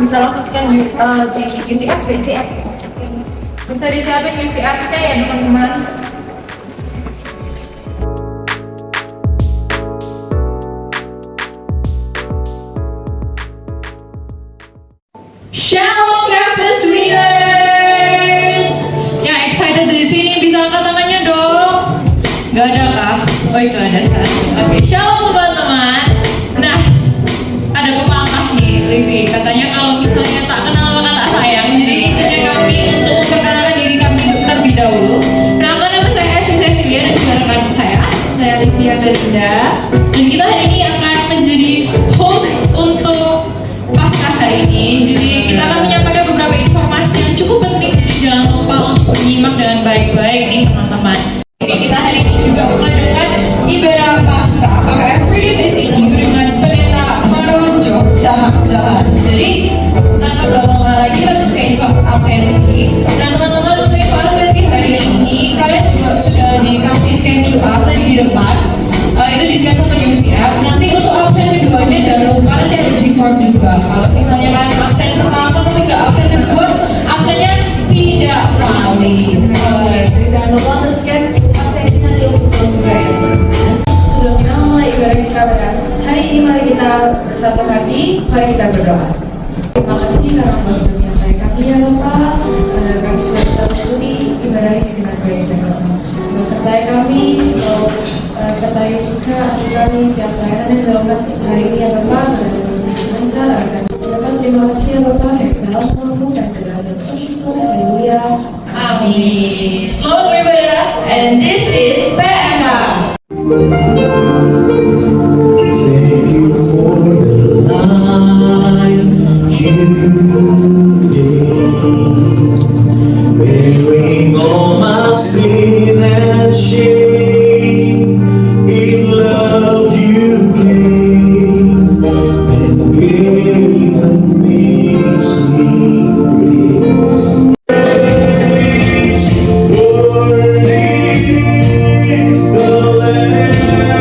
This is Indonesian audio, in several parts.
bisa langsung scan di UCF. Bisa disiapin UCF-nya ya teman-teman. Shalom Campus Leaders! Yang excited di sini bisa angkat tangannya dong. Gak ada kah? Oh itu ada satu. Oke, shalom teman-teman. Nah, ada pepatah nih, Livi. Katanya kalau misalnya tak kenal maka tak sayang. Jadi izinkan kami untuk memperkenalkan diri kami terlebih dahulu. Kenalkan nama saya Ashley Cecilia dan juga rekan saya Livia Belinda. Dan kita hari ini akan menjadi host untuk Paskah hari ini. Jadi kita akan menyampaikan beberapa informasi yang cukup penting. Jadi jangan lupa untuk menyimak dengan baik-baik nih teman-teman. Jadi kita hari ini juga mengadakan ibadah Paskah KKR Freedom is in You dengan pendeta Marojo Jalan. Jadi tanpa berlama lagi untuk ke info absensi. Dan teman-teman untuk info absensi hari ini kalian juga sudah dikasih scan QR tadi di depan. Itu di scan sama UCF. Nanti untuk absen keduanya jangan lupa nanti ada G-form juga. Kalau misalnya kalian absen pertama tapi nggak absen kedua, absennya tidak valid. Jangan lupa untuk scan absensi nanti untuk juga ya. Sebelum kita mulai ibadah kita hari ini, mari kita bersatu hati, mari kita berdoa. Terima kasih karena Engkau sudah menyertai kami ya Bapak, dan kami sudah bisa mengikuti ibadah ini dengan baik ya Bapak. Engkau sertai kami, Engkau sertai juga hati kami setiap pelayanan yang dilakukan hari ini ya Bapak, dan Engkau sendiri lancar akan mendapat. Terima kasih ya Bapak, yang dalam namamu dan dalam syukur, haleluya. Amin. Selamat beribadah, and this is PMK. Thank you for the life you gave, bearing all my sin and shame. In love you came and gave amazing grace. Praise, Lord is the Lamb.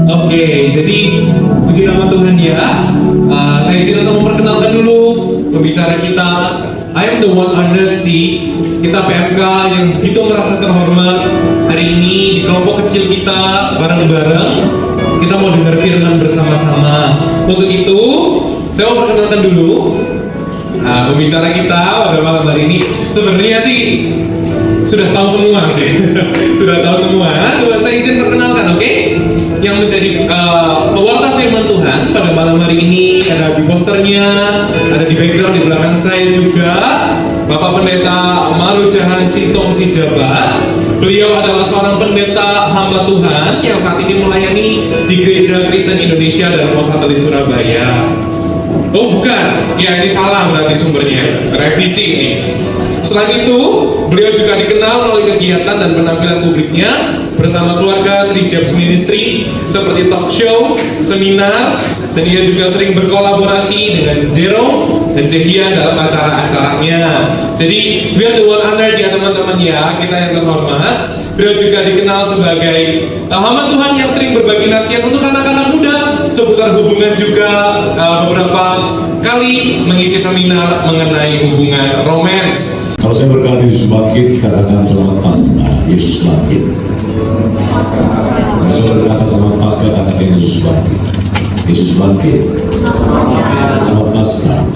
Oke, jadi puji nama Tuhan ya. Saya izin untuk memperkenalkan dulu pembicara kita. I am the one honored sih. Kita PMK yang begitu merasa terhormat hari ini di kelompok kecil kita bareng-bareng. Kita mau dengar firman bersama-sama. Untuk itu, saya mau perkenalkan dulu pembicara kita pada malam hari ini. Sebenarnya sih sudah tahu semua sih. Sudah tahu semua. Coba saya izin perkenalkan, oke? Yang menjadi pewarta firman Tuhan pada malam hari ini ada di posternya, ada di background di belakang saya juga, Bapak Pendeta Marujahan Sintong Sijabat. Beliau adalah seorang pendeta hamba Tuhan yang saat ini melayani di Gereja Kristen Indonesia dan Pos Satelit Surabaya. Oh bukan, ya ini salah berarti sumbernya, revisi ini. Selain itu, beliau juga dikenal melalui kegiatan dan penampilan publiknya bersama keluarga Trijabs Ministry seperti talk show, seminar, dan ia juga sering berkolaborasi dengan Jerome dan Jehian dalam acara-acaranya. Jadi, we are the one honored ya teman-teman ya, kita yang terhormat. Beliau juga dikenal sebagai hamba Tuhan yang sering berbagi nasihat untuk anak-anak muda seputar hubungan, juga beberapa kali mengisi seminar mengenai hubungan romans. Kalau saya berkata Yesus bangkit, katakan selamat Paskah, Yesus bangkit. Kalau saya berkata selamat Paskah, katakan Yesus bangkit. Yesus bangkit. Selamat Paskah.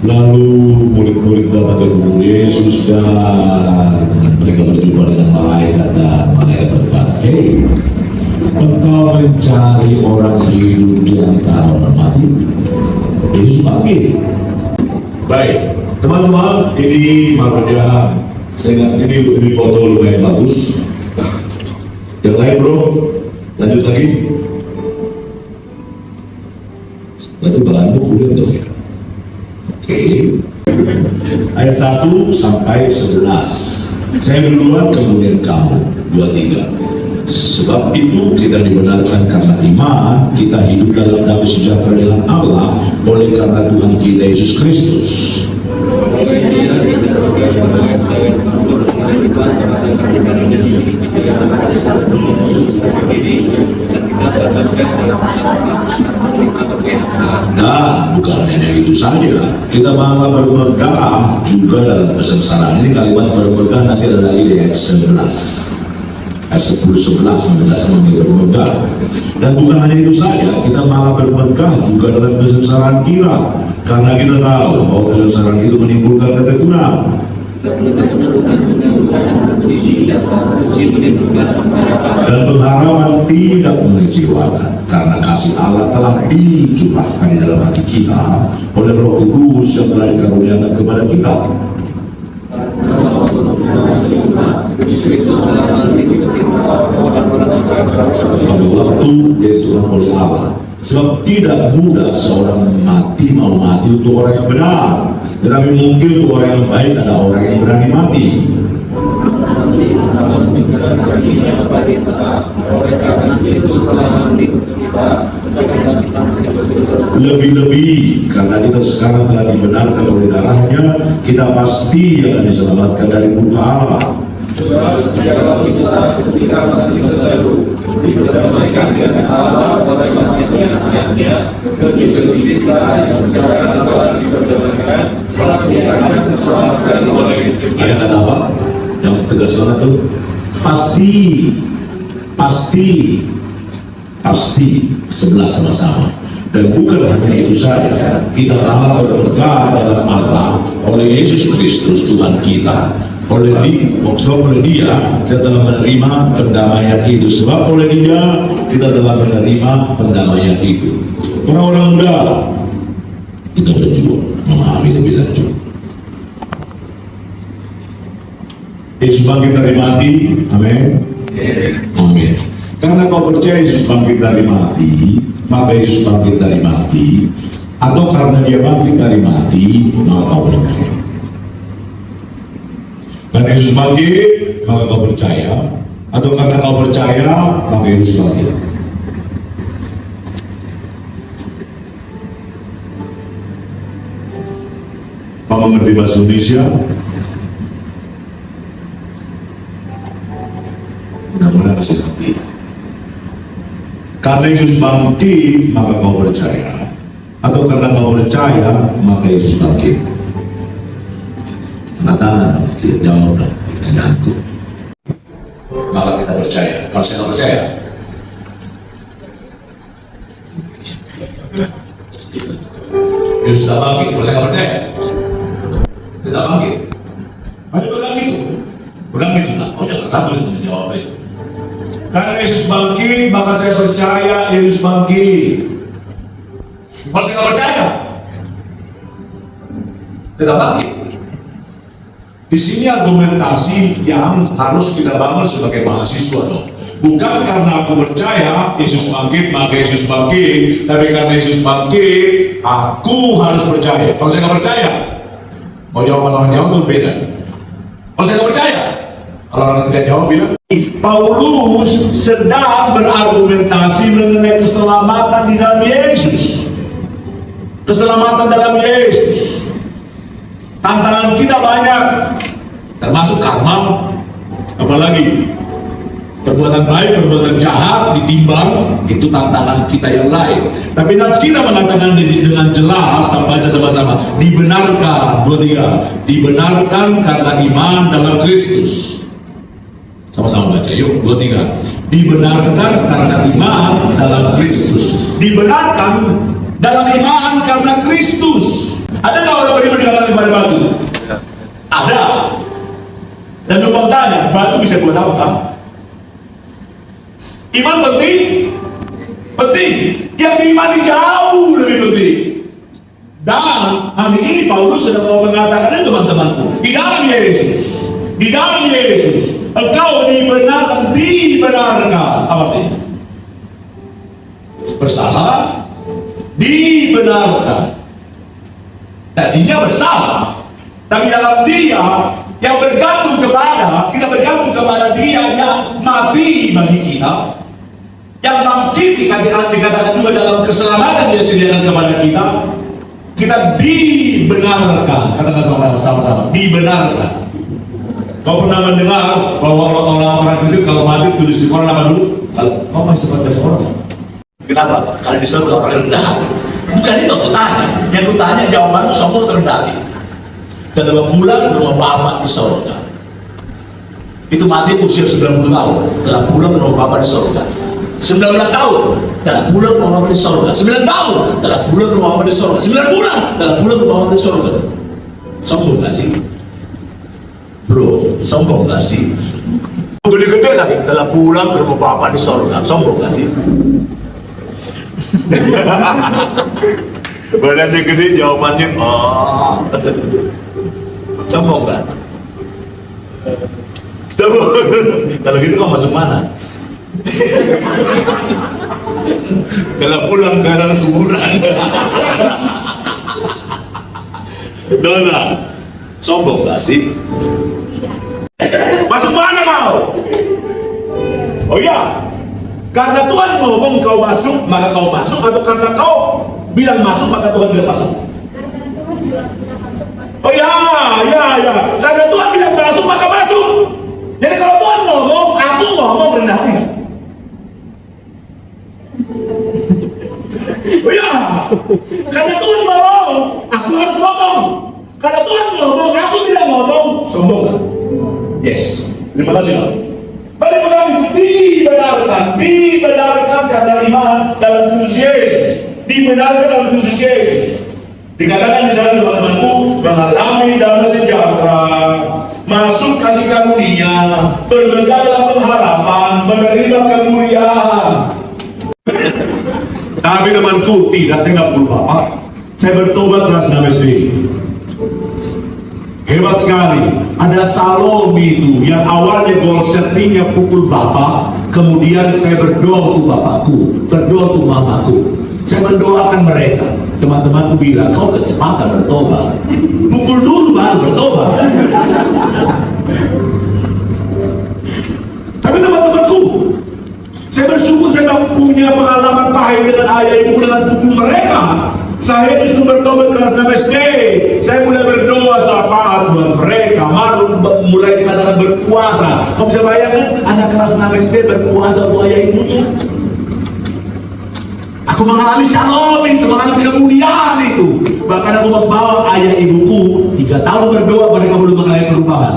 Lalu murid-murid datang ke kubur Yesus dan mereka berjumpa dengan malaikat, dan malaikat berkata, "Hei, engkau mencari orang hidup di antara orang mati?" Yesus bangkit. Baik, teman-teman, ini makanya saya ingat ini foto lumayan bagus. Yang lain bro, lanjut lagi. Berarti bahanmu kuliah dong ya. Oke. Ayat 1 sampai 11. Saya duluan kemudian kamu. 2-3. Sebab itu kita dibenarkan karena iman, kita hidup dalam damai sejahtera dengan Allah oleh karena Tuhan kita Yesus Kristus. Nah, bukan hanya itu saja, kita malah bermegah juga dalam kesengsaraan. Ini kalimat bermegah nanti ada lagi di ayat 11. Ayat 10-11 menegaskan mengenai bermegah. Dan bukan hanya itu saja, kita malah bermegah juga dalam kesengsaraan kita, karena kita tahu bahwa kesengsaraan itu menimbulkan ketekunan. Dan pengharapan tidak mengecewakan, karena kasih Allah telah dicurahkan di dalam hati kita oleh Roh Kudus yang telah dikaruniakan kepada kita. Pada waktu ditentukan oleh Allah. Sebab tidak mudah seorang mau mati untuk orang yang benar, tetapi mungkin untuk orang yang baik ada orang yang berani mati. Lebih-lebih karena kita sekarang telah dibenarkan oleh darahnya, kita pasti akan diselamatkan dari murka Allah. Ada kata apa? Yang tegas banget tuh. Pasti 11 sama-sama. Dan bukan hanya itu saja, kita malah bermegah dalam Allah oleh Yesus Kristus Tuhan kita. Oleh dia kita telah menerima pendamaian itu. Sebab oleh dia kita telah menerima pendamaian itu. Orang-orang muda, kita berjuang memahami lebih lanjut. Yesus bangkit dari mati, amin. Amin. Karena kau percaya Yesus bangkit dari mati, maka Yesus bangkit dari mati. Atau karena dia bangkit dari mati, maka kau percaya. Karena Yesus bangkit, maka kau percaya. Atau karena kau percaya, maka Yesus bangkit. Kau mengerti bahasa Indonesia? Mudah-mudahan kasih ngerti. Karena Yesus bangkit, maka kau percaya. Atau karena kau percaya, maka Yesus bangkit. Katakan, tidak jawab dong pertanyaanku. Maka kita percaya. Kalau saya nggak percaya, Yesus tidak bangkit. Kalau saya nggak percaya, tidak bangkit. Hanya pegang gitu. Pegang gitu lah. Oh jangan takut untuk menjawab itu. Karena Yesus bangkit, maka saya percaya Yesus bangkit. Kalau saya nggak percaya, tidak bangkit. Di sini argumentasi yang harus kita bangun sebagai mahasiswa dong. Bukan karena aku percaya Yesus bangkit, maka Yesus bangkit. Tapi karena Yesus bangkit, aku harus percaya. Kalau saya nggak percaya, mau jawaban orang jawab itu beda. Kalau saya nggak percaya, kalau orang tidak jawab bilang, Paulus sedang berargumentasi mengenai keselamatan di dalam Yesus. Keselamatan dalam Yesus. Tantangan kita banyak, termasuk karma, apalagi perbuatan baik, perbuatan jahat ditimbang, itu tantangan kita yang lain. Tapi kita mengatakan dengan jelas, baca sama-sama, dibenarkan, 2-3, dibenarkan karena iman dalam Kristus. Sama-sama baca, yuk, 2-3. Dibenarkan karena iman dalam Kristus. Dibenarkan dalam iman karena Kristus. Ada nggak orang beriman dikatakan kepada batu? Ada. Dan numpang tanya, batu bisa buat apa? Iman penting? Penting. Yang diimani jauh lebih penting. Dan hari ini Paulus sedang mau mengatakan itu teman-temanku. Di dalam Yesus. Di dalam Yesus. Engkau dibenarkan. Apa artinya? Bersalah. Dibenarkan. Tadinya bersalah, tapi dalam Dia yang bergantung kepada kita, bergantung kepada Dia yang mati bagi kita, yang bangkit dikatakan juga dalam keselamatan Dia sediakan kepada kita. Kita dibenarkan, katakan sama-sama, dibenarkan. Kau pernah mendengar bahwa orang Kristen kalau mati tulis di koran apa dulu? Kalau kau masih sempat baca koran? Kenapa? Karena di surga rendah. Bukan itu aku tanya. Yang aku tanya jawabanmu sombong terendah. Dalam bulan rumah Bapak di surga. Itu mati usia 90 tahun. Dalam bulan rumah Bapak di surga. 19 tahun. Dalam bulan rumah Bapak di surga. 9 tahun. Dalam bulan rumah Bapak di surga. 9 bulan. Dalam bulan rumah Bapak di surga. Sombong gak sih? Bro, sombong gak sih? Gede-gede lagi. Dalam bulan rumah Bapak di surga. Sombong gak sih? Badannya gede, jawabannya sombong kan? Sombong. Kalau gitu kau masuk mana? Kalau pulang ke dalam kuburan. Dona, sombong gak sih? Masuk mana kau? Oh iya. Karena Tuhan ngomong kau masuk, maka kau masuk, atau karena kau bilang masuk, maka Tuhan bilang masuk? Oh ya. Karena Tuhan bilang masuk, maka masuk. Jadi kalau Tuhan ngomong, aku ngomong rendah hati. Oh ya. Karena Tuhan ngomong, aku harus ngomong. Karena Tuhan ngomong, aku tidak ngomong. Sombong kan? Yes. Terima kasih. Mari mengalami dibenarkan karena iman dalam Kristus Yesus. Dibenarkan dalam Kristus Yesus. Dikatakan di sana teman-temanku, mengalami damai sejahtera, masuk kasih karunia, bermegah dalam pengharapan, menerima kemuliaan. Tapi temanku, tidak, saya nggak pukul Bapak. Saya bertobat kelas 6 SD. Hebat sekali. Ada Salome itu yang awalnya goal settingnya pukul Bapak, kemudian saya berdoa untuk Bapakku, berdoa untuk Mamaku. Saya mendoakan mereka. Teman-temanku bilang, kau kecepatan bertobat. Pukul dulu baru bertobat. Tapi teman-temanku, saya bersyukur saya tak punya pengalaman pahit dengan ayah ibu dengan pukul mereka. Saya justru bertobat kelas 6 SD. Saya mulai berdoa syafaat buat mereka. Mulai dikatakan berpuasa. Kau bisa bayangkan anak kelas 6 SD berpuasa untuk ayah ibunya? Aku mengalami shalom itu, mengalami kemuliaan itu. Bahkan aku membawa ayah ibuku 3 tahun berdoa, mereka belum mengalami perubahan.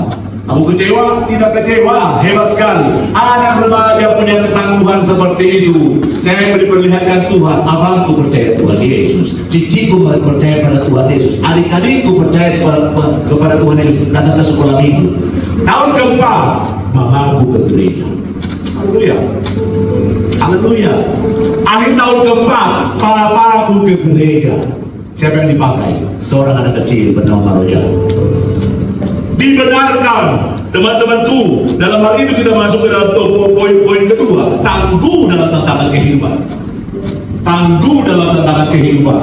Aku kecewa? Tidak kecewa, hebat sekali. Anak remaja punya ketangguhan seperti itu. Saya diperlihatkan Tuhan, abangku percaya Tuhan Yesus, ciciku percaya pada Tuhan Yesus, adik-adikku percaya kepada Tuhan Yesus, datang ke sekolah minggu. Tahun keempat, mamaku ke gereja. Haleluya. Haleluya. Akhir tahun keempat, papaku ke gereja. Siapa yang dipakai? Seorang anak kecil bernama Maroja. Dibenarkan teman-temanku. Dalam hal itu kita masuk ke dalam poin kedua, tangguh dalam tantangan kehidupan. Tangguh dalam tantangan kehidupan.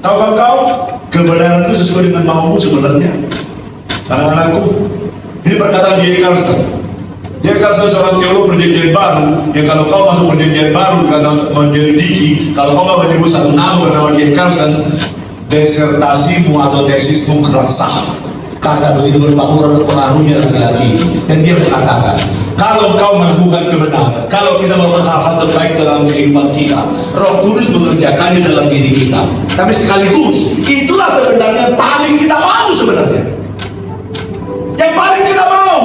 Tahukah kau kebenaran itu sesuai dengan maumu sebenarnya? Anak-anakku, ini perkataan D.A. Carson. D.A. Carson seorang teolog perjanjian baru, yang kalau kau masuk perjanjian baru kata menyelidiki, kalau kau mau menyebut satu nama bernama D.A. Carson, desertasimu atau tesismu kurang sah. Karena begitu bermakmuran pengaruhnya laki-laki, dan dia mengatakan, kalau kau melakukan kebenaran, kalau kita melakukan hal-hal terbaik dalam kehidupan kita, Roh Kudus mengerjakannya dalam diri kita. Tapi sekaligus itulah sebenarnya yang paling kita mau sebenarnya, yang paling kita mau.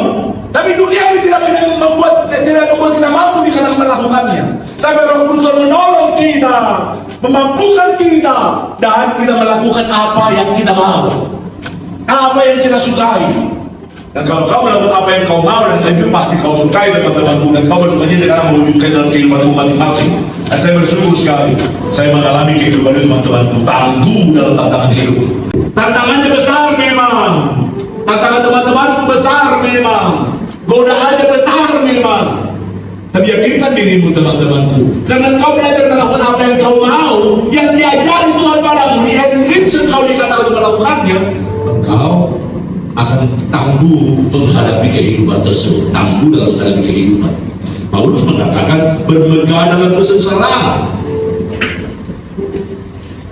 Tapi dunia ini tidak membuat kita mampu dikatakan melakukannya. Sampai Roh Kudus menolong kita, memampukan kita, dan kita melakukan apa yang kita mau, apa yang kita sukai. Dan kalau kau melakukan apa yang kau mau, dan itu pasti kau sukai teman-temanku, dan kau bersukanya karena mewujudkan dalam kehidupanmu masing-masing. Dan saya bersyukur sekali, saya mengalami kehidupan itu teman-temanku, tangguh dalam tantangan hidup. Tantangannya besar memang, tantangan teman-temanku besar memang, godaannya besar memang. Tapi yakinkan dirimu teman-temanku, karena kau belajar melakukan apa yang kau mau, yang diajari Tuhan padamu, di-enrich kau dikatakan untuk melakukannya, engkau akan tangguh menghadapi kehidupan tersebut, tangguh dalam menghadapi kehidupan. Paulus mengatakan bermegah dalam kesengsaraan,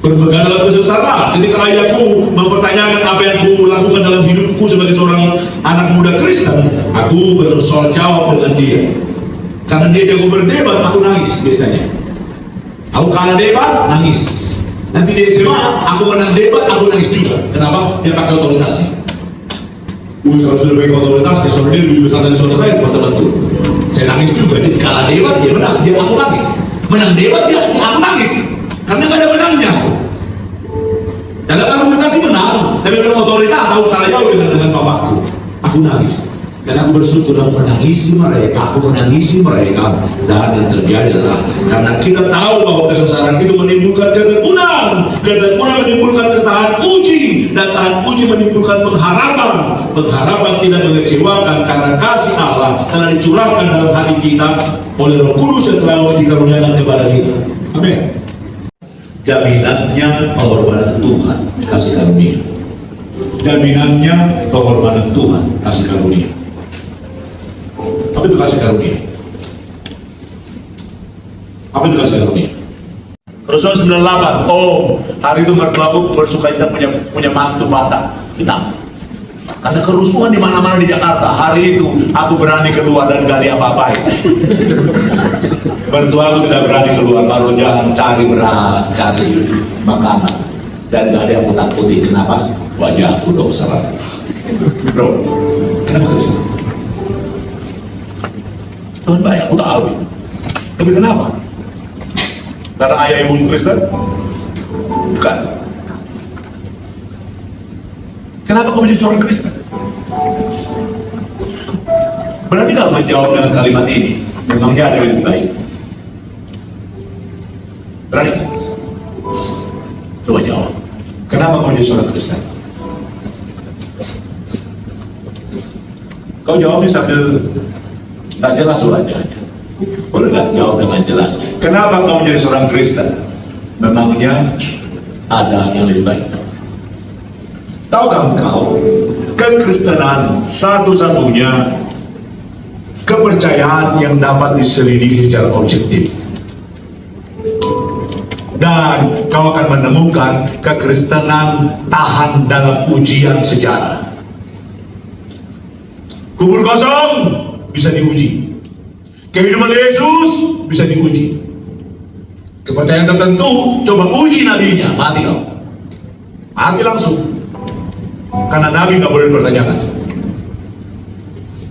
bermegah dalam kesengsaraan. Ketika ayahku mempertanyakan apa yang aku lakukan dalam hidupku sebagai seorang anak muda Kristen, aku bersoal jawab dengan dia. Karena dia jago berdebat, aku nangis biasanya. Aku kalah debat, nangis. Nanti di SMA, aku menang debat, aku nangis juga. Kenapa? Dia pakai otoritasnya. Kalau sudah pakai otoritasnya, soalnya dia lebih besar dari saudara saya, teman-temanku. Saya nangis juga. Dia kalah debat, dia menang, dia aku nangis. Menang debat, dia aku nangis. Karena nggak ada menangnya. Dalam argumentasi menang, tapi dalam otoritas aku kalah jauh dengan papaku. Aku nangis. Dan aku bersyukur aku menangisi mereka, dan yang terjadi adalah karena kita tahu bahwa kesengsaraan itu menimbulkan ketekunan menimbulkan ketahan uji, dan tahan uji menimbulkan pengharapan tidak mengecewakan, karena kasih Allah telah dicurahkan dalam hati kita oleh Roh Kudus yang telah dikaruniakan kepada kita. Amin. Jaminannya pengorbanan Tuhan kasih karunia. Jaminannya pengorbanan Tuhan kasih karunia. Apa itu kasih karunia? Apa itu kasih karunia? Rasul 98. Oh, hari itu mertuaku bersuka cita punya mantu Batak hitam. Karena kerusuhan di mana-mana di Jakarta. Hari itu aku berani keluar dan gak diapa-apain. Mertuaku tidak berani keluar, baru jangan cari beras, cari makanan, dan gak ada yang aku takuti. Kenapa? Wajahku dong serat. Bro, kenapa Kristen? Tuhan baik, aku tahu itu. Tapi kenapa? Karena ayah ibu Kristen? Bukan. Kenapa kau menjadi seorang Kristen? Berarti kalau menjawab dengan kalimat ini, memangnya ada yang lebih baik? Berani? Coba jawab. Kenapa kau menjadi seorang Kristen? Kau jawabnya sambil nggak jelas aja. Boleh nggak jawab dengan jelas? Kenapa kau menjadi seorang Kristen? Memangnya ada yang lebih baik? Tahukah engkau, kekristenan satu-satunya kepercayaan yang dapat diselidiki secara objektif. Dan kau akan menemukan kekristenan tahan dalam ujian sejarah. Kubur kosong bisa diuji. Kehidupan Yesus bisa diuji. Kepercayaan tertentu, coba uji nabinya, mati kau. Mati langsung. Karena nabi nggak boleh dipertanyakan.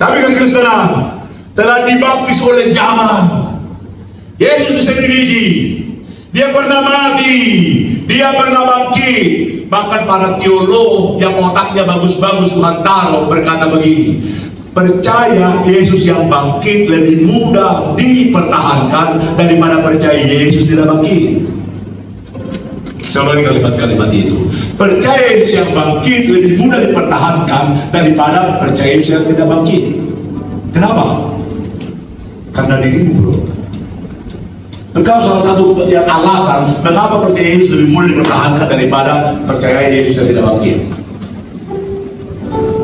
Tapi kekristenan telah dibaptis oleh zaman. Yesus sendiri, dia pernah mati, dia pernah bangkit. Bahkan para teolog yang otaknya bagus-bagus Tuhan taruh berkata begini, percaya Yesus yang bangkit lebih mudah dipertahankan daripada percaya Yesus tidak bangkit. Coba kalimat-kalimat itu. Percaya Yesus yang bangkit lebih mudah dipertahankan daripada percaya Yesus yang tidak bangkit. Kenapa? Karena dirimu, bro. Engkau salah satu yang alasan mengapa percaya Yesus lebih mudah dipertahankan daripada percaya Yesus yang tidak bangkit.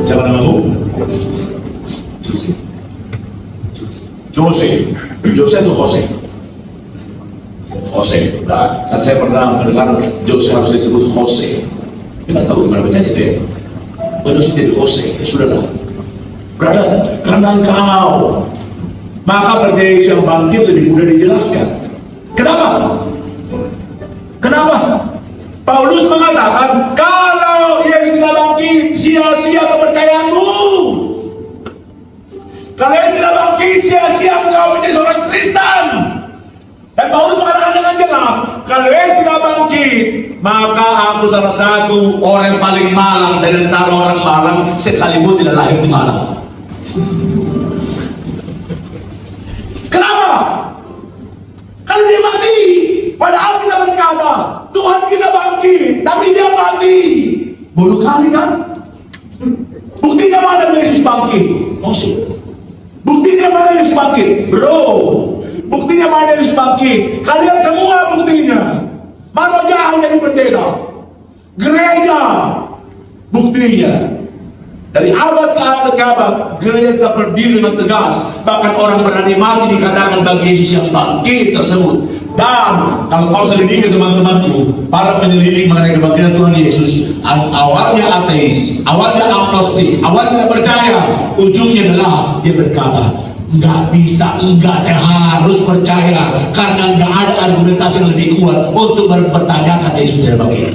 Siapa namamu? Jose atau Jose? Jose. Nah, kan saya pernah mendengar Jose harus disebut Jose. Tidak tahu gimana baca itu ya. Harus jadi Jose. Ya sudahlah. Brother, karena engkau, maka percaya Yesus yang bangkit lebih mudah dijelaskan. Kenapa? Kenapa? Paulus mengatakan, kalau Yesus tidak bangkit, sia-sia kepercayaanmu. Kalau Yesus tidak bangkit, sia-sia engkau menjadi seorang Kristen. Dan Paulus mengatakan dengan jelas, kalau Yesus tidak bangkit, maka aku salah satu orang yang paling malang dari antara orang malang sekalipun tidak lahir di Malang. Kenapa? Kalau dia mati, padahal kita berkata, Tuhan kita bangkit, tapi dia mati. Bodoh kali kan? Buktinya mana Yesus bangkit? Buktinya mana Yesus bangkit? Bro, buktinya mana Yesus bangkit? Kalian semua buktinya. Mana jahat jadi bendera? Gereja, buktinya. Dari abad ke abad, gereja tetap berdiri dengan tegas. Bahkan orang berani mati dikatakan bagi Yesus yang bangkit tersebut. Dan kalau kau selidiki teman-temanku, para penyelidik mengenai kebangkitan Tuhan Yesus, awalnya ateis, awalnya agnostik, awalnya tidak percaya, ujungnya adalah dia berkata, enggak bisa, enggak, saya harus percaya karena enggak ada argumentasi yang lebih kuat untuk mempertanyakan Yesus tidak bangkit.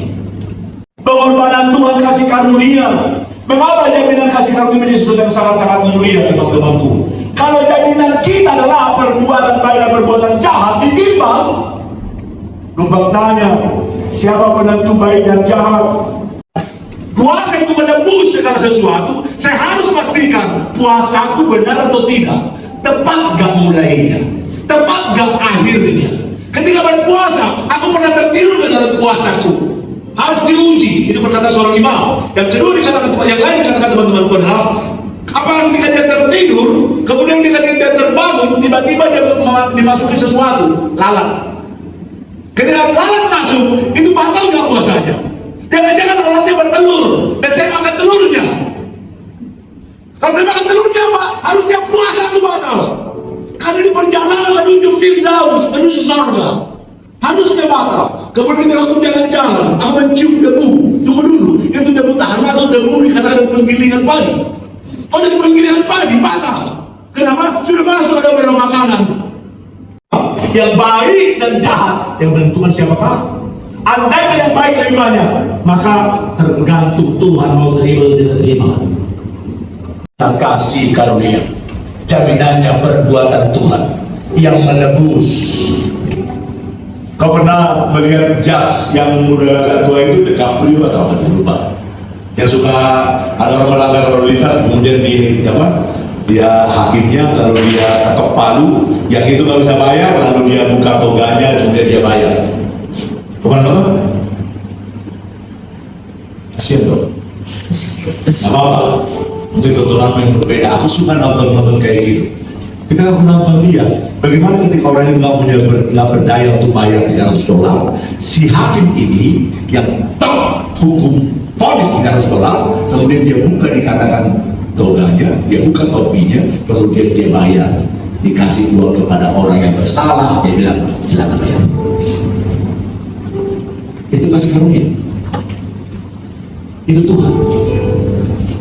Pengorbanan Tuhan kasih karunia. Mengapa jaminan kasih karunia menjadi sesuatu yang sangat-sangat mulia, teman-temanku? Kalau jaminan kita adalah perbuatan baik dan perbuatan jahat ditimbang, lupa tanya, siapa penentu baik dan jahat? Puasa itu menebus segala sesuatu. Saya harus pastikan puasaku benar atau tidak. Tepat gak mulainya? Tepat gak akhirnya? Ketika berpuasa, aku pernah tertidur dalam puasaku. Harus diuji. Itu perkataan seorang imam. Yang kedua dikatakan, yang lain dikatakan teman-temanku adalah, apa ketika dia tertidur, kemudian ketika dia terbangun, tiba-tiba dia dimasuki sesuatu, lalat. Ketika lalat masuk, itu batal gak puasanya? Jangan-jangan lalatnya bertelur, dan saya makan telurnya. Kalau saya makan telurnya, Pak, harusnya puasa itu batal. Karena di perjalanan menuju Firdaus, menuju surga, harusnya batal. Kemudian ketika aku jalan-jalan, aku mencium debu. Tunggu dulu, itu debu tanah atau debu dikatakan penggilingan padi? Oh, jadi penggilingan padi batal. Kenapa? Sudah masuk ada barang makanan. Yang baik dan jahat yang menentukan siapakah? Andaikan yang baik lebih banyak, maka tergantung Tuhan mau terima atau tidak terima. Dan kasih karunia, jaminannya perbuatan Tuhan yang menebus. Kau pernah melihat judge yang muda tua itu DiCaprio atau apa? Lupa. Yang suka ada orang melanggar lalu lintas, kemudian dia hakimnya, lalu dia ketok palu, yang itu nggak bisa bayar, lalu dia buka toganya, kemudian dia bayar. Kemana nonton? Kasian dong. Gak apa-apa. Untuk tontonan yang berbeda. Aku suka nonton kayak gitu. Kita aku nonton dia. Bagaimana ketika orang itu nggak berdaya untuk bayar $300, si hakim ini yang top hukum vonis $300, kemudian dia buka dikatakan toganya, dia buka topinya, kemudian dia bayar, dikasih uang kepada orang yang bersalah, dia bilang silakan bayar. Itu kasih karunia. Itu Tuhan.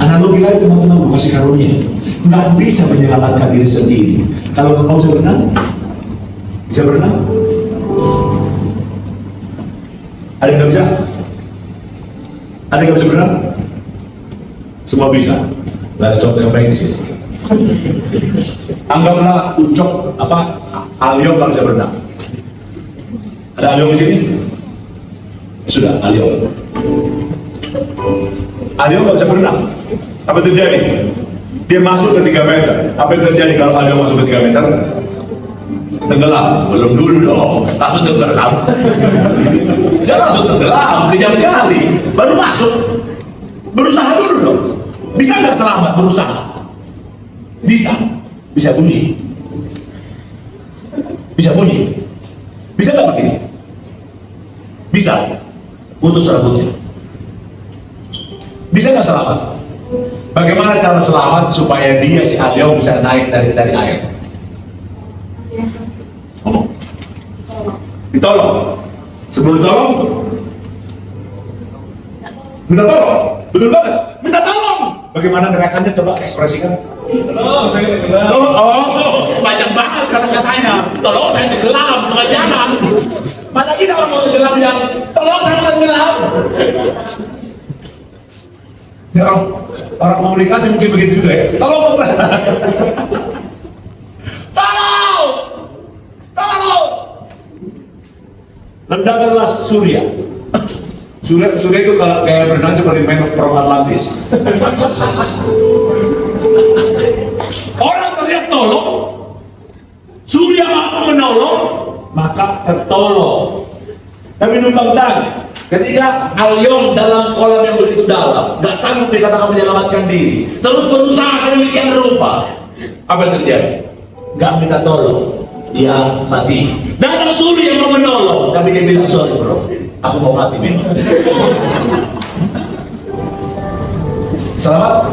Analogi lain teman-teman, kasih karunia nggak bisa menyelamatkan diri sendiri. Kalau engkau bisa berenang, bisa berenang. Ada yang nggak bisa? Ada yang nggak bisa berenang? Semua bisa. Nggak ada contoh yang baik di sini. Anggaplah Ucok Alio nggak bisa berenang. Ada Alio di sini? Sudah, Alio. Alio nggak bisa berenang. Apa yang terjadi? Dia masuk ke 3 meter. Apa yang terjadi kalau Alio masuk ke 3 meter? Tenggelam. Belum dulu dong. Langsung tenggelam. Dia langsung tenggelam. Kejam kali. Baru masuk. Berusaha dulu dong. Bisa nggak selamat berusaha? Bisa. Bisa bunyi. Bisa bunyi. Bisa nggak begini? Bisa. Putus rambutnya. Bisa nggak selamat? Bagaimana cara selamat supaya dia si Alio bisa naik dari air? Ngomong. Ditolong. Sebelum ditolong, minta tolong. Betul banget. Minta tolong. Bagaimana gerakannya? Coba ekspresikan. Tolong, saya tenggelam. Banyak banget kata-katanya. Tolong saya tenggelam, jangan. Mana bisa orang mau tenggelam yang tolong saya tenggelam. Ya, orang komunikasi mungkin begitu juga ya. Tolong. Tolong. Tolong. Ledakanlah Surya. Surya itu kayak berenang seperti Man from Atlantis. Orang teriak tolong, Surya mampu menolong, maka tertolong. Tapi numpang tanya, ketika Alyong dalam kolam yang begitu dalam, nggak sanggup dikatakan menyelamatkan diri, terus berusaha sedemikian rupa, apa yang terjadi? Nggak minta tolong, dia mati. Datang Surya mau menolong, tapi dia bilang sorry bro, aku mau mati memang. Selamat.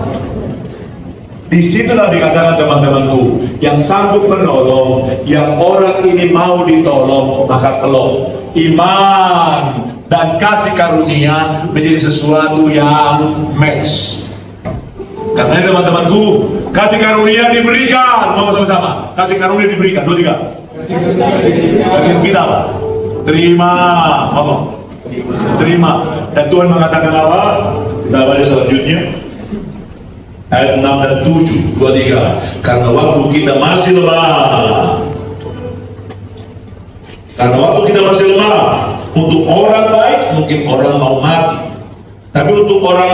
Disitulah dikatakan teman-temanku, yang sanggup menolong, yang orang ini mau ditolong, maka tolong. Iman dan kasih karunia menjadi sesuatu yang match. Karena teman-temanku, kasih karunia diberikan. Mau sama-sama. Kasih karunia diberikan. 2, 3. Bagian kita apa? Terima. Ngomong. Terima. Dan Tuhan mengatakan apa? Kita baca selanjutnya. Ayat 6 dan 7, 2, 3. Karena waktu kita masih lemah. Karena waktu kita masih lemah, untuk orang baik mungkin orang mau mati. Tapi untuk orang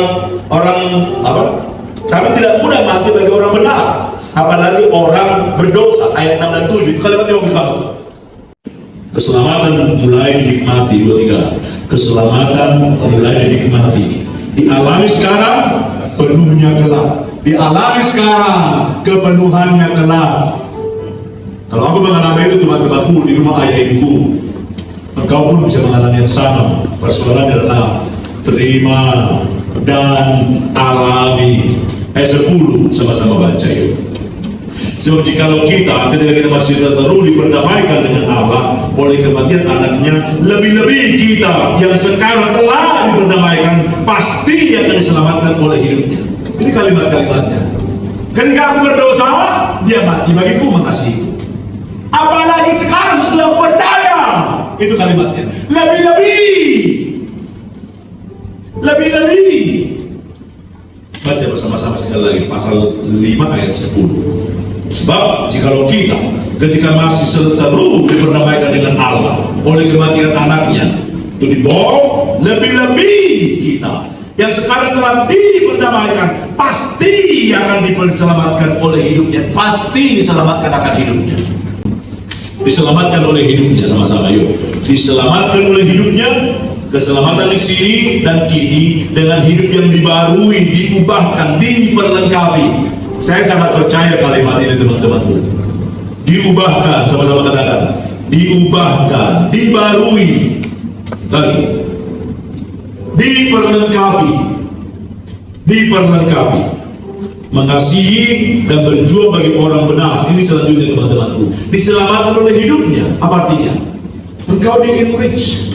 tapi tidak mudah mati bagi orang benar. Apalagi orang berdosa. Ayat 6 dan 7 itu kalimatnya bagus banget. Keselamatan mulai dinikmati. 2, 3. Keselamatan mulai dinikmati. Dialami sekarang, penuhnya kelak. Dialami sekarang, kepenuhannya kelak. Kalau aku mengalami itu teman-temanku di rumah ayah ibuku, engkau pun bisa mengalami yang sama. Persoalannya adalah terima dan alami. Ayat 10 sama-sama baca yuk. Sebab jikalau kita ketika kita masih terlalu diperdamaikan dengan Allah oleh kematian anaknya, lebih-lebih kita yang sekarang telah diperdamaikan pasti akan diselamatkan oleh hidupnya. Ini kalimat-kalimatnya. Ketika aku berdosa, dia mati bagiku, mengasihiku. Apalagi sekarang sesudah aku percaya. Itu kalimatnya. Lebih-lebih. Baca bersama-sama sekali lagi pasal 5 ayat 10. Sebab jikalau kita ketika masih seru diperdamaikan dengan Allah oleh kematian anaknya, itu dibawa, lebih-lebih kita yang sekarang telah diperdamaikan pasti akan diselamatkan oleh hidupnya. Pasti diselamatkan akan hidupnya. Diselamatkan oleh hidupnya, sama-sama yuk. Diselamatkan oleh hidupnya. Keselamatan di sini dan kini dengan hidup yang dibarui, diubahkan, diperlengkapi. Saya sangat percaya kalimat ini teman-temanku. Diubahkan, sama-sama katakan. Diubahkan, dibarui. Lagi. Diperlengkapi. Diperlengkapi. Mengasihi dan berjuang bagi orang benar. Ini selanjutnya teman-temanku. Diselamatkan oleh hidupnya. Apa artinya? Engkau di-enrich.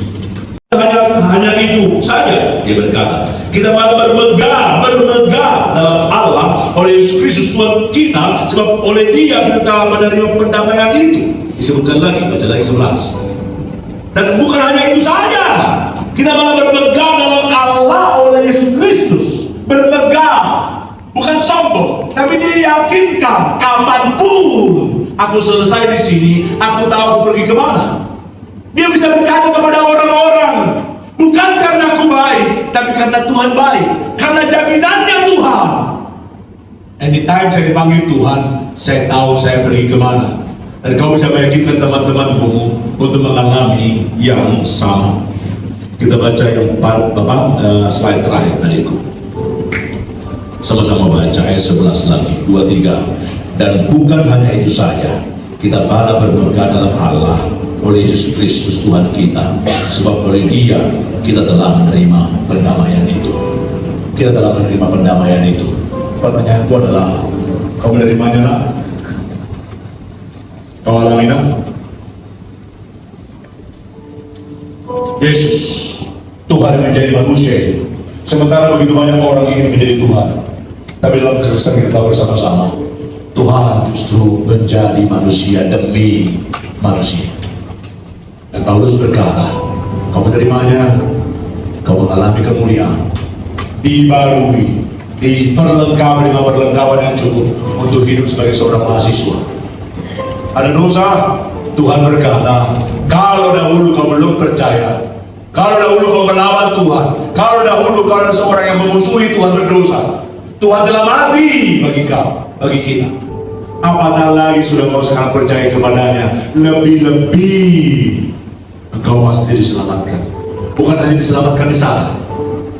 Hanya itu saja, dia berkata. Kita malah bermegah dalam Allah oleh Yesus Kristus Tuhan kita, sebab oleh Dia kita telah menerima pendamaian itu. Disebutkan lagi, baca lagi 11. Dan bukan hanya itu saja, Kita malah berpegang dalam Allah oleh Yesus Kristus. Berpegang, bukan sombong, tapi dia yakinkan kapanpun aku selesai di sini, aku tahu aku pergi kemana. Dia bisa berkata kepada orang-orang, bukan karena aku baik, tapi karena Tuhan baik, karena jaminannya Tuhan. Anytime saya dipanggil Tuhan, saya tahu saya pergi kemana. Dan kau bisa meyakinkan teman-temanmu untuk mengalami yang sama. Kita baca yang slide terakhir adikku. Sama-sama baca ayat 11 lagi, 2, 3. Dan bukan hanya itu saja, kita malah berpegang dalam Allah oleh Yesus Kristus Tuhan kita, sebab oleh Dia kita telah menerima pendamaian itu. Kita telah menerima pendamaian itu. Pertanyaanku adalah, kau menerimanya nak? Kau alami nak? Yesus, Tuhan yang menjadi manusia itu. Sementara begitu banyak orang ini menjadi Tuhan, tapi dalam Kristen kita bersama-sama, Tuhan justru menjadi manusia demi manusia. Dan Paulus berkata, kau menerimanya, kau mengalami kemuliaan, dibarui, diperlengkapi dengan perlengkapan yang cukup untuk hidup sebagai seorang mahasiswa. Ada dosa, Tuhan berkata, kalau dahulu kau belum percaya, kalau dahulu kau melawan Tuhan, kalau dahulu kau adalah seorang yang memusuhi Tuhan berdosa, Tuhan telah mati bagi kau, bagi kita. Apatah lagi sudah kau sekarang percaya kepadanya, lebih-lebih engkau pasti diselamatkan. Bukan hanya diselamatkan di sana,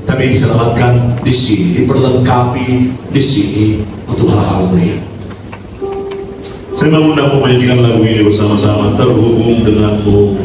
tapi diselamatkan di sini, diperlengkapi di sini untuk hal-hal mulia. Saya mengundangmu menyanyikan lagu ini bersama-sama, terhubung denganmu.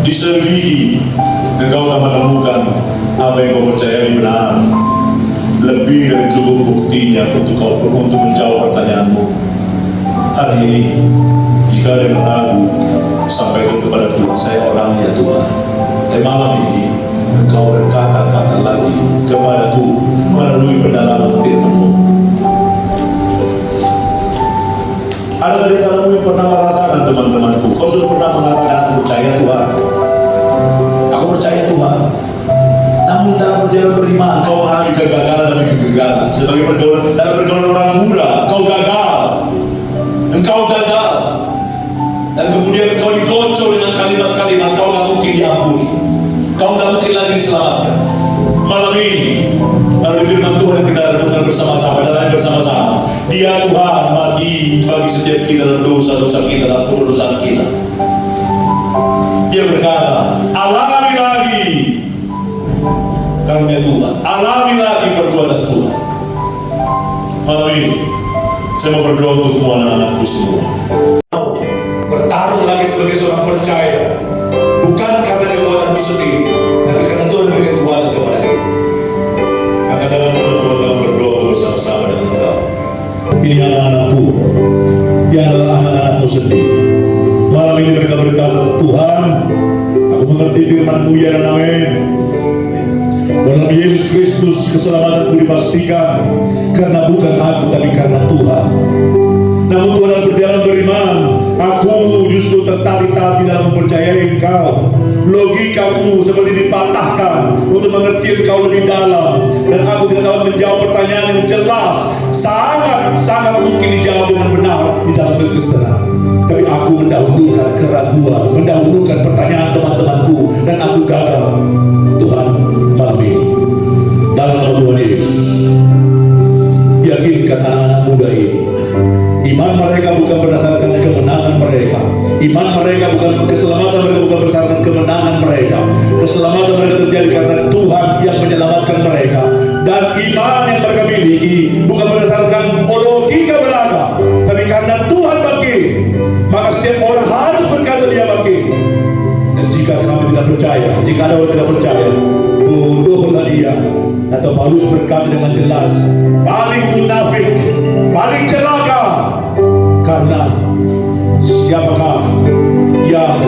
Diselidiki, engkau akan menemukan apa yang kau percayai benar. Lebih dari cukup buktinya untuk menjawab pertanyaanmu. Hari ini, jika ada yang ragu, sampaikan kepada Tuhan, saya orangnya Tuhan. Tapi malam ini, engkau berkata-kata lagi kepadaku melalui pendalaman firman-Mu. dalam pergaulan orang muda, engkau gagal, dan kemudian engkau digocok dengan kalimat-kalimat, kau nggak mungkin diampuni, kau nggak mungkin lagi diselamatkan. Malam ini, melalui firman Tuhan yang kita renungkan bersama-sama, dan bersama-sama, Dia Tuhan bagi setiap kita dalam dosa-dosa kita, dalam kedosan kita. Dia berkata, alami lagi karunia Tuhan, alami lagi perbuatan Tuhan. Malam ini, saya mau berdoa untuk semua anak-anakku semua. Bertarung lagi sebagai seorang percaya, bukan karena kekuatanmu sendiri, tapi karena Tuhan memberikan kekuatan kepada kita. Maka dalam kita berdoa bersama-sama dengan engkau. Ini anak-anakku, ya adalah anak-anakmu sendiri. Malam ini mereka berkata, Tuhan, aku mengerti firman-Mu, ya dan amin. Dalam Yesus Kristus keselamatanku dipastikan, karena bukan aku tapi karena Tuhan. Namun Tuhan dalam berjalan beriman, aku justru tertarik-tarik dalam mempercayai Engkau. Logikaku seperti dipatahkan untuk mengerti Engkau lebih dalam, dan aku tidak dapat menjawab pertanyaan yang jelas, sangat mungkin dijawab dengan benar di dalam kekristenan. Tapi aku mendahulukan keraguan, mendahulukan pertanyaan teman-temanku, dan aku gagal. Tuhan, malam ini dalam nama Tuhan Yesus, yakinkan anak-anak muda ini, iman mereka bukan berdasarkan kemenangan mereka, iman mereka bukan, keselamatan mereka bukan berdasarkan kemenangan mereka. Keselamatan mereka terjadi karena Tuhan yang menyelamatkan mereka, dan iman yang mereka miliki bukan berdasarkan logika belaka, tapi karena Tuhan bangkit. Maka setiap orang harus berkata Dia bangkit. Dan jika kami tidak percaya, jika ada orang tidak percaya, bodohlah dia. Atau Paulus berkata dengan jelas, paling munafik, paling celaka. Karena siapakah yang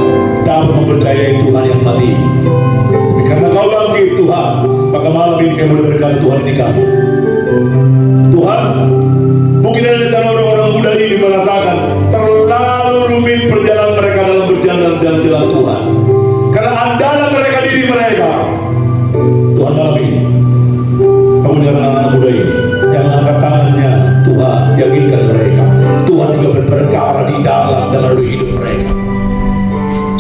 dapat mempercayai Tuhan yang mati? Tapi karena Kau bangkit Tuhan, maka malam ini kami boleh berkata, Tuhan ini kami. Tuhan, mungkin ada di antara orang-orang muda ini merasakan terlalu rumit perjalanan mereka dalam berjalan jalan Tuhan, karena andalan mereka diri mereka. Tuhan, malam ini kamu dengan anak muda ini yang mengangkat tangannya, Tuhan yakinkan mereka, Tuhan juga berperkara di dalam dan melalui hidup mereka.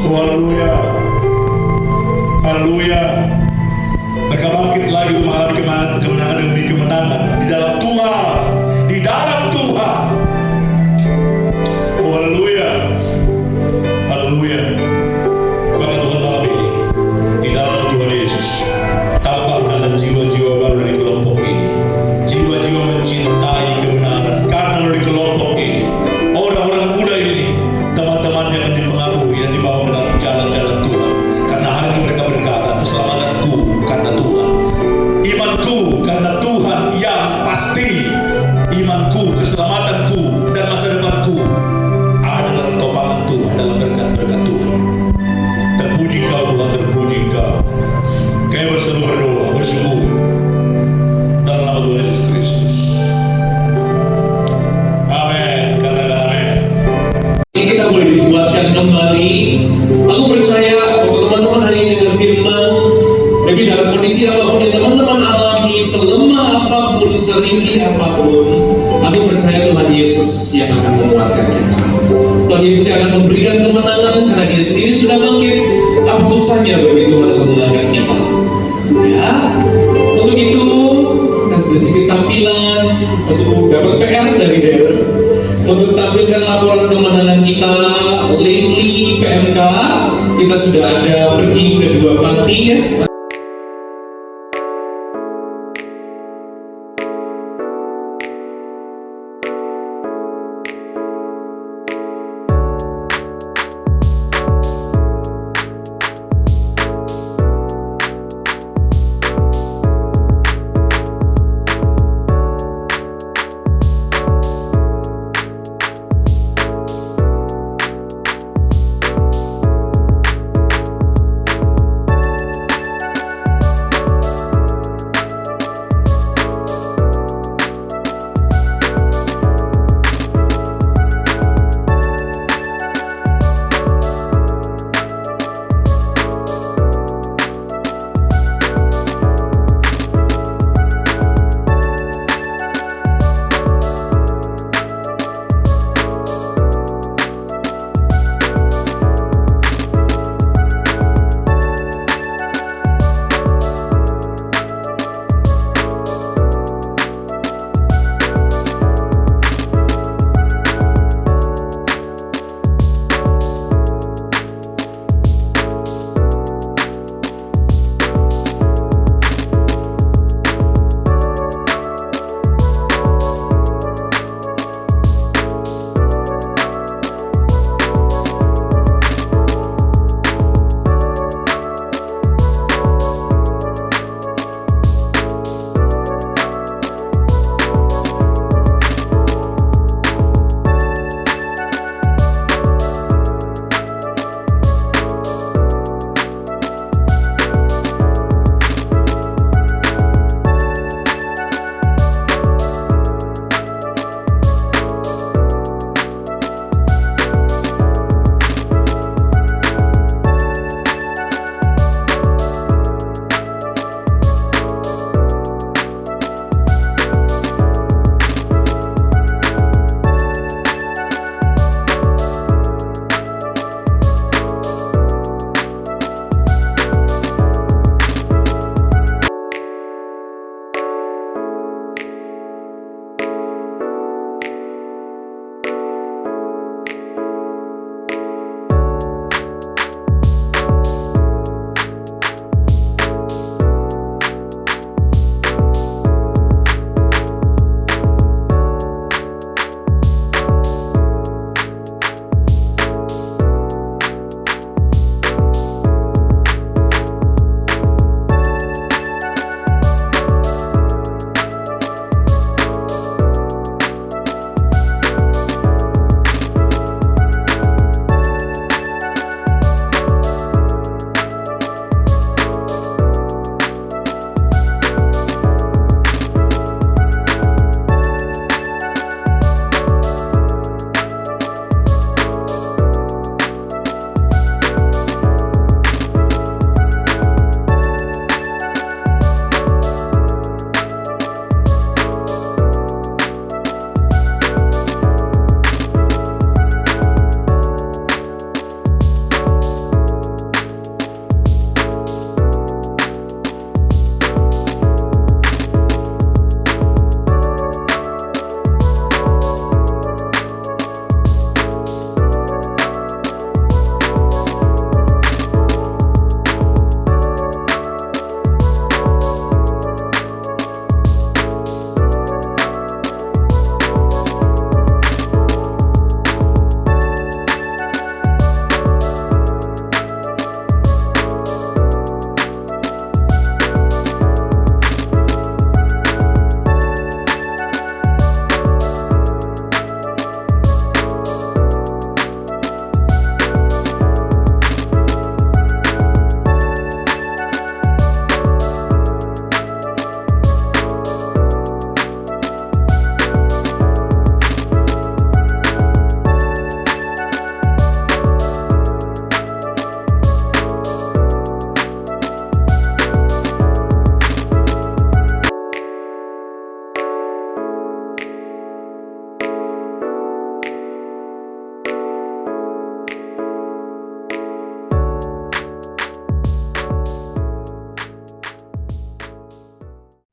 Oh, haleluya, haleluya. Mereka bangkit lagi mengalami kemenangan demi kemenangan di dalam Tuhan, di dalam Tuhan. Oh, haleluya, haleluya. Maka Tuhan malam ini di dalam Tuhan Yesus, tambahkanlah jiwa-jiwa baru dari kelompok ini, jiwa-jiwa mencintai kebenaran. Karena dari kelompok ini, orang-orang muda ini, teman-temannya akan dipengaruhi dan dibawa ke dalam jalan-jalan Tuhan. Karena hari ini mereka berkata, keselamatanku karena Tuhan, imanku karena Tuhan yang pasti, imanku, keselamatanku, dan masa depanku ada dalam topangan Tuhan, dalam berkat-berkat Tuhan. Terpuji Kau Tuhan, terpuji Kau. Kami bersama berdoa, bersyukur dalam nama Tuhan Yesus Kristus. Amin. Katakan amin. Ini kita boleh dikuatkan kembali. Aku percaya untuk teman-teman hari ini dengan firman, bagi dalam kondisi apapun yang teman-teman alami, selemah apapun, seringkih apapun, aku percaya Tuhan Yesus yang akan menguatkan kita. Tuhan Yesus yang akan memberikan kemenangan karena Dia sendiri sudah bangkit. Apa susahnya bagi Tuhan untuk mengangkat kita? Ya, untuk itu kasih sedikit tampilan untuk dapat PR dari Darren, untuk tampilkan laporan kemenangan kita. Lately PMK kita sudah ada pergi ke 2 pelatih ya.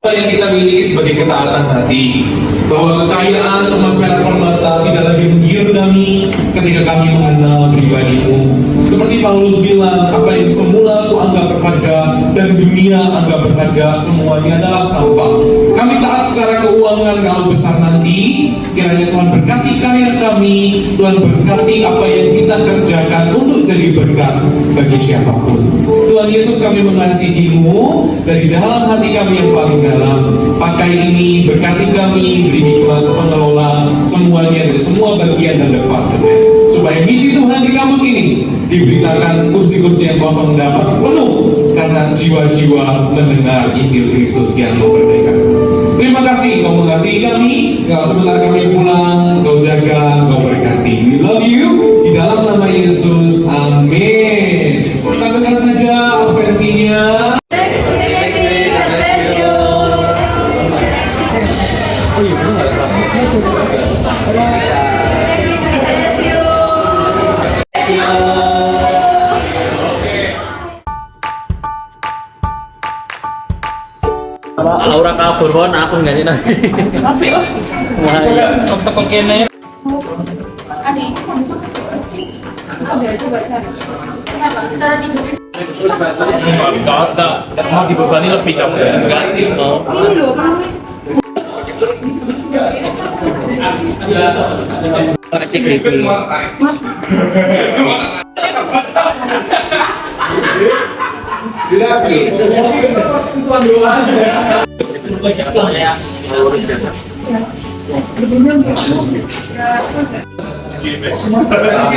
Apa yang kita miliki sebagai ketaatan hati, bahwa kekayaan emas perak permata tidak lagi menggiur kami ketika kami mengenal pribadimu. Seperti Paulus bilang, apa yang semula aku anggap berharga dan dunia anggap berharga, semuanya adalah sampah. Kami taat secara keuangan kalau besar nanti. Kiranya Tuhan berkati karir kami, Tuhan berkati apa yang kita kerjakan untuk jadi berkat bagi siapapun. Tuhan Yesus, kami mengasihi-Mu dari dalam hati kami yang paling dalam. Pakai ini, berkati kami, beri hikmat pengelola semuanya dari semua bagian dan departemen, supaya misi Tuhan di kampus ini diberitakan kursi-kursi yang kosong dapat penuh karena jiwa-jiwa mendengar Injil Kristus yang memerdekakan. Terima kasih Kau mengasihi kami. Kalau sebentar kami pulang, Kau jaga, Kau berkati. We love you di dalam nama Yesus. Amin. Tampilkan saja absensinya. Aura ka Bourbon akong ganyan na. Wah, tepok kene. Adi, udah coba cari. Kenapa? Cara tidurnya Mau dibebani lebih kamu enggak sih? Oh. ini loh, Cek itu.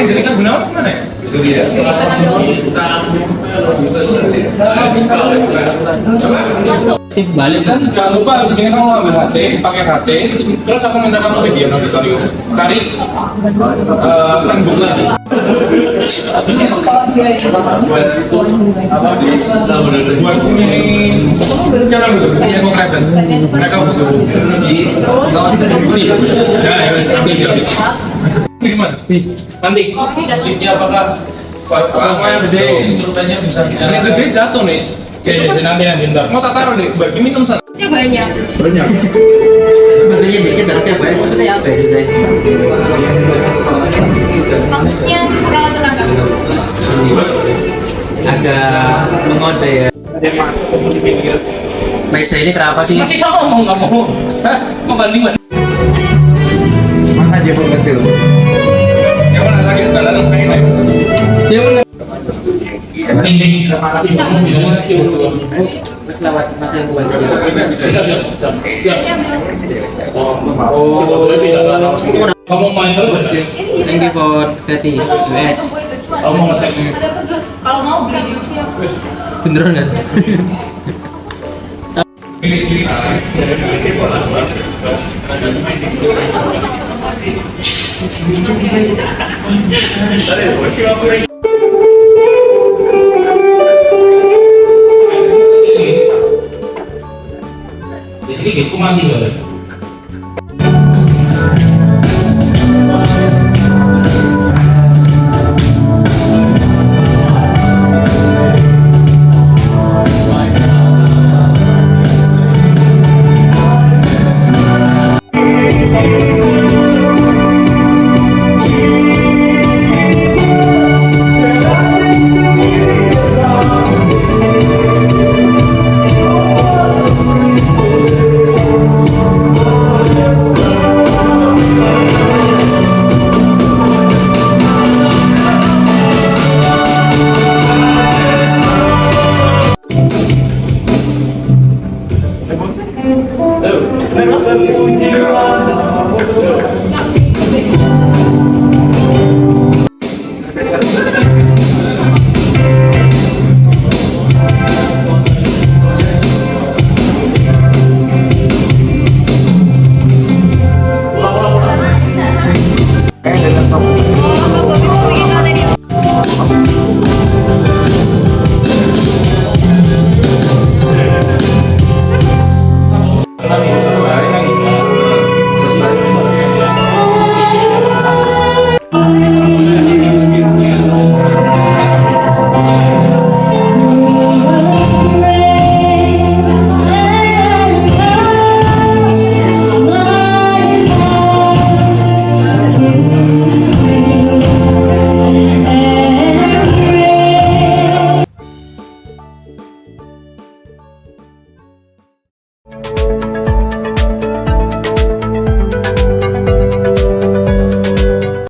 Jadi kan Gunawan kemana ya? Balik kan? Jangan lupa harus gini, kamu ambil HT, pakai HT, terus aku minta kamu ke Dian Auditorium cari friendbook lagi. Buat ini sekarang gitu, ini aku present. Mereka butuh. Gimana? Nanti. Musiknya apakah yang gede? instrumennya bisa Yang gede jatuh nih. Nanti ntar. Mau tak taruh nih, bagi minum sana. banyak. Maksudnya dikit dari siapa ya? Maksudnya apa ya? Maksudnya kurang tenaga. Agak mengode ya. Meja ini kenapa sih? Masih sama ngomong kamu. Hah? Kok bandingan? Mana dia kecil? Yang mana lagi dalam saya nih? Cewek. Ini Lewat masa yang buat kamu main terus. Thank you for 30 US. Kamu mau ngecek nih. Kalau mau beli jus ya. Beneran nggak? Ini